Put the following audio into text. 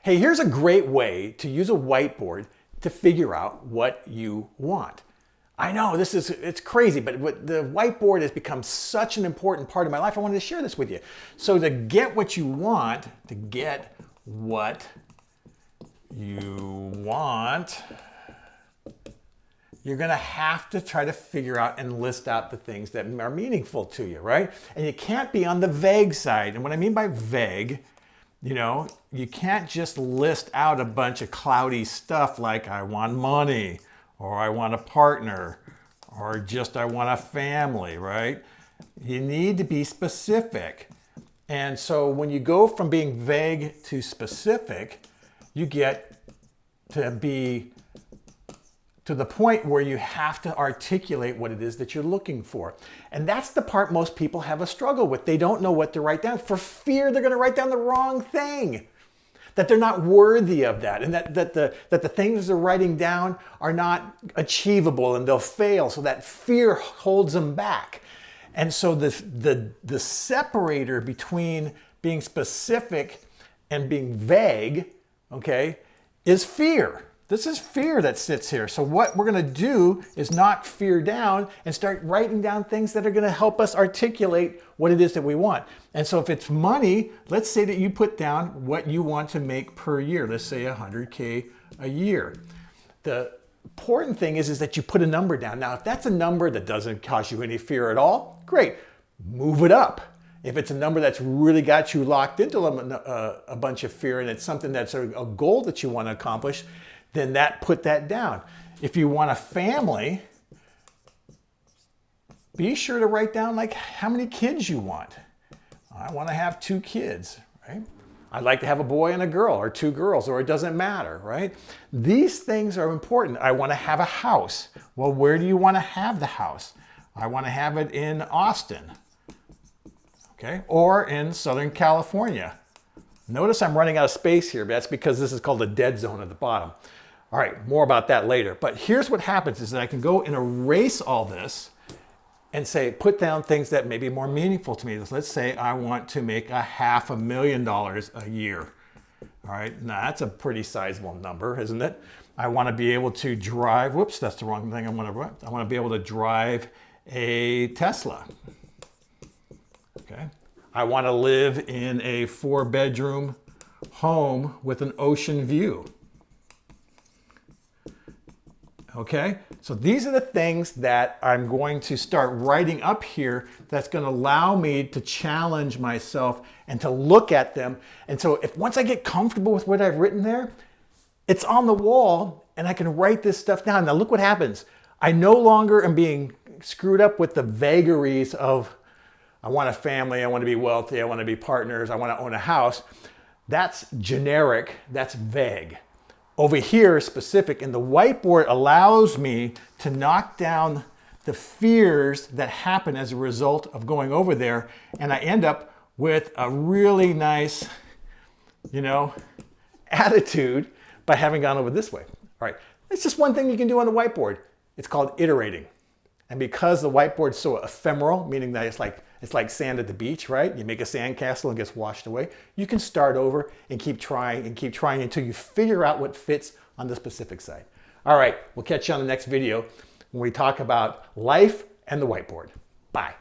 Hey, here's a great way to use a whiteboard to figure out what you want. I know it's crazy, but the whiteboard has become such an important part of my life. I wanted to share this with you. So to get what you want, you're going to have to try to figure out and list out the things that are meaningful to you, right? And you can't be on the vague side. And what I mean by vague, you can't just list out a bunch of cloudy stuff like I want money, or I want a partner, or just I want a family, right? You need to be specific. And so when you go from being vague to specific, you get to be to the point where you have to articulate what it is that you're looking for. And that's the part most people have a struggle with. They don't know what to write down for fear they're going to write down the wrong thing, that they're not worthy of that, and that the things they're writing down are not achievable and they'll fail. So that fear holds them back. And so the separator between being specific and being vague, okay, is fear. This is fear that sits here. So what we're going to do is knock fear down and start writing down things that are going to help us articulate what it is that we want. And so if it's money, let's say that you put down what you want to make per year. Let's say $100K a year. The important thing is that you put a number down. Now, if that's a number that doesn't cause you any fear at all, great. Move it up. If it's a number that's really got you locked into a bunch of fear and it's something that's a goal that you want to accomplish, then put that down. If you want a family, be sure to write down like how many kids you want. I want to have 2 kids, right? I'd like to have a boy and a girl, or 2 girls, or it doesn't matter, right? These things are important. I want to have a house. Well, where do you want to have the house? I want to have it in Austin, okay? Or in Southern California. Notice I'm running out of space here, but that's because this is called a dead zone at the bottom. All right, more about that later. But here's what happens is that I can go and erase all this and say, put down things that may be more meaningful to me. Let's say I want to make $500,000 a year. All right, now that's a pretty sizable number, isn't it? I want to be able to drive, whoops, that's the wrong thing I want to be able to drive a Tesla. Okay. I want to live in a 4-bedroom home with an ocean view. Okay, so these are the things that I'm going to start writing up here that's going to allow me to challenge myself and to look at them. And so once I get comfortable with what I've written there, it's on the wall and I can write this stuff down. Now look what happens. I no longer am being screwed up with the vagaries of I want a family, I want to be wealthy, I want to be partners, I want to own a house. That's generic, that's vague. Over here, specific, and the whiteboard allows me to knock down the fears that happen as a result of going over there, and I end up with a really nice, attitude by having gone over this way. All right, it's just one thing you can do on the whiteboard. It's called iterating. And because the whiteboard's so ephemeral, meaning that it's like sand at the beach, right? You make a sand castle and it gets washed away. You can start over and keep trying until you figure out what fits on the specific side. All right, we'll catch you on the next video when we talk about life and the whiteboard. Bye.